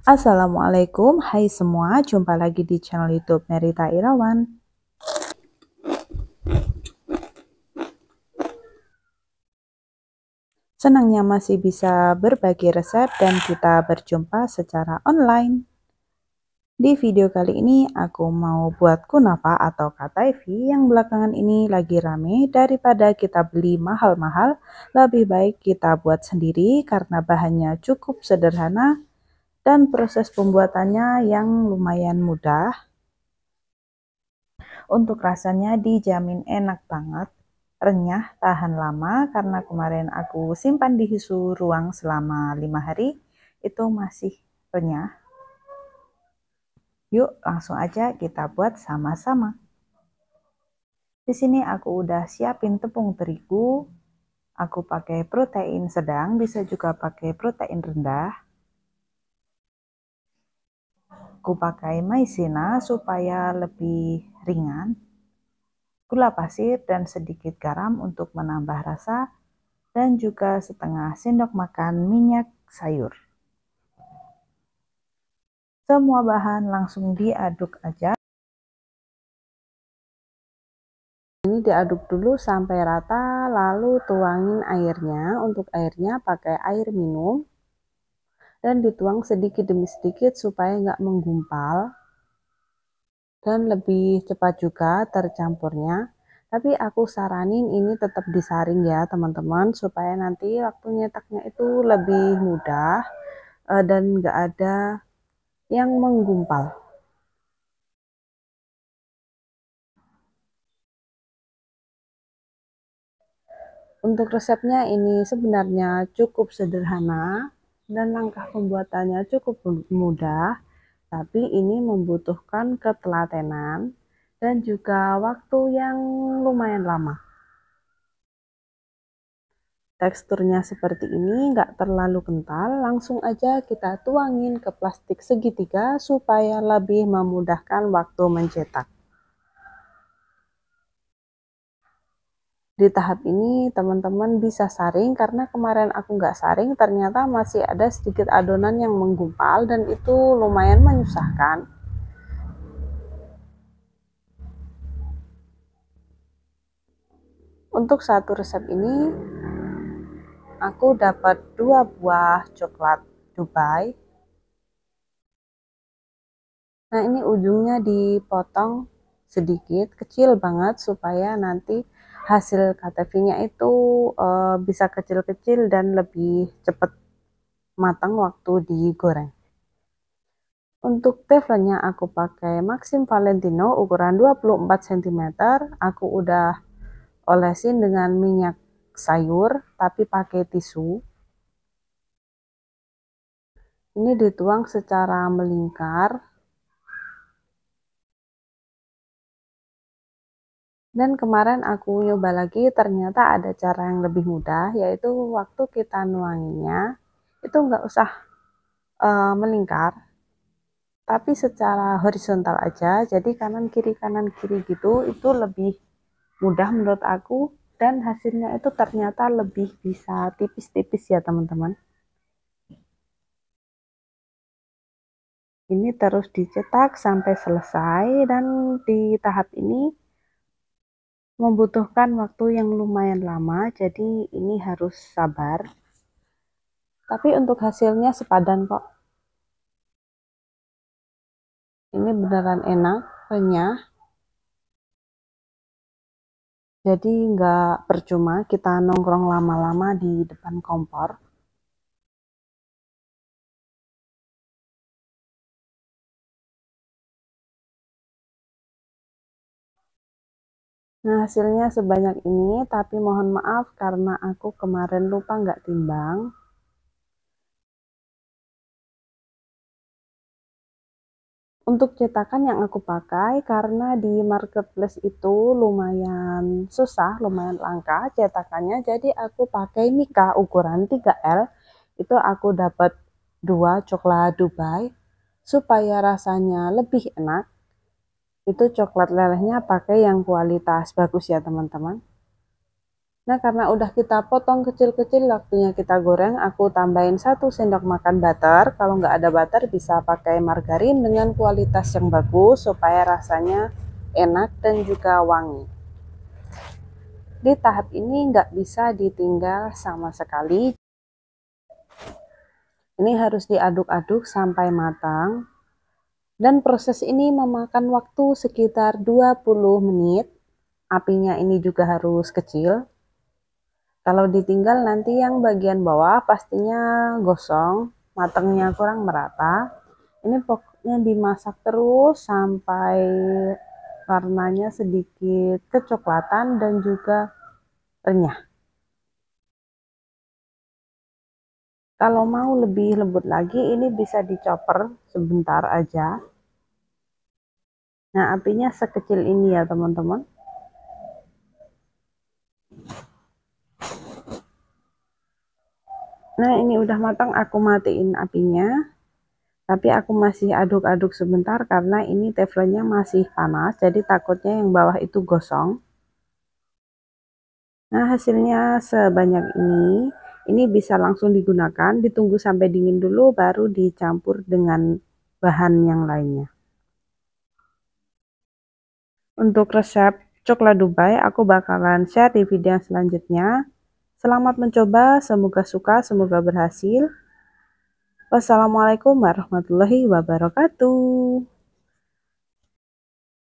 Assalamualaikum, hai semua, jumpa lagi di channel YouTube Merita Irawan. Senangnya masih bisa berbagi resep dan kita berjumpa secara online. Di video kali ini aku mau buat kunafa atau kataifi yang belakangan ini lagi rame. Daripada kita beli mahal-mahal, lebih baik kita buat sendiri karena bahannya cukup sederhana dan proses pembuatannya yang lumayan mudah. Untuk rasanya dijamin enak banget, renyah, tahan lama karena kemarin aku simpan di suhu ruang selama 5 hari, itu masih renyah. Yuk langsung aja kita buat sama-sama. Di sini aku udah siapin tepung terigu, aku pakai protein sedang, bisa juga pakai protein rendah. Aku pakai maizena supaya lebih ringan, gula pasir dan sedikit garam untuk menambah rasa, dan juga setengah sendok makan minyak sayur. Semua bahan langsung diaduk aja. Ini diaduk dulu sampai rata, lalu tuangin airnya. Untuk airnya pakai air minum dan dituang sedikit demi sedikit supaya nggak menggumpal dan lebih cepat juga tercampurnya. Tapi aku saranin ini tetap disaring ya teman-teman, supaya nanti waktu nyetaknya itu lebih mudah dan nggak ada yang menggumpal. Untuk resepnya ini sebenarnya cukup sederhana dan langkah pembuatannya cukup mudah, tapi ini membutuhkan ketelatenan dan juga waktu yang lumayan lama. Teksturnya seperti ini, nggak terlalu kental, langsung aja kita tuangin ke plastik segitiga supaya lebih memudahkan waktu mencetak. Di tahap ini teman-teman bisa saring, karena kemarin aku nggak saring ternyata masih ada sedikit adonan yang menggumpal dan itu lumayan menyusahkan. Untuk satu resep ini aku dapat 2 buah coklat Dubai. Nah ini ujungnya dipotong sedikit kecil banget supaya nanti hasil kataifinya itu bisa kecil-kecil dan lebih cepat matang waktu digoreng. Untuk teflonnya aku pakai Maxim Valentino ukuran 24 cm. Aku udah olesin dengan minyak sayur tapi pakai tisu. Ini dituang secara melingkar. Dan kemarin aku nyoba lagi, ternyata ada cara yang lebih mudah, yaitu waktu kita nuanginnya itu nggak usah melingkar, tapi secara horizontal aja, jadi kanan kiri gitu, itu lebih mudah menurut aku, dan hasilnya itu ternyata lebih bisa tipis-tipis ya teman-teman. Ini terus dicetak sampai selesai, dan di tahap ini membutuhkan waktu yang lumayan lama, jadi ini harus sabar. Tapi untuk hasilnya sepadan kok. Ini beneran enak, renyah. Jadi nggak percuma kita nongkrong lama-lama di depan kompor. Nah hasilnya sebanyak ini, tapi mohon maaf karena aku kemarin lupa nggak timbang. Untuk cetakan yang aku pakai, karena di marketplace itu lumayan susah, lumayan langka cetakannya, jadi aku pakai Mika ukuran 3L. Itu aku dapat 2 coklat Dubai supaya rasanya lebih enak. Itu coklat lelehnya pakai yang kualitas bagus ya teman-teman. Nah, karena udah kita potong kecil-kecil, waktunya kita goreng, aku tambahin 1 sendok makan butter. Kalau nggak ada butter bisa pakai margarin dengan kualitas yang bagus supaya rasanya enak dan juga wangi. Di tahap ini nggak bisa ditinggal sama sekali. Ini harus diaduk-aduk sampai matang. Dan proses ini memakan waktu sekitar 20 menit. Apinya ini juga harus kecil. Kalau ditinggal nanti yang bagian bawah pastinya gosong, matangnya kurang merata. Ini pokoknya dimasak terus sampai warnanya sedikit kecoklatan dan juga renyah. Kalau mau lebih lembut lagi, ini bisa dicoper sebentar aja. Nah, apinya sekecil ini ya teman-teman. Nah, ini udah matang, aku matiin apinya. Tapi aku masih aduk-aduk sebentar karena ini teflonnya masih panas, jadi takutnya yang bawah itu gosong. Nah, hasilnya sebanyak ini bisa langsung digunakan, ditunggu sampai dingin dulu baru dicampur dengan bahan yang lainnya. Untuk resep coklat Dubai aku bakalan share di video yang selanjutnya. Selamat mencoba, semoga suka, semoga berhasil. Wassalamualaikum warahmatullahi wabarakatuh.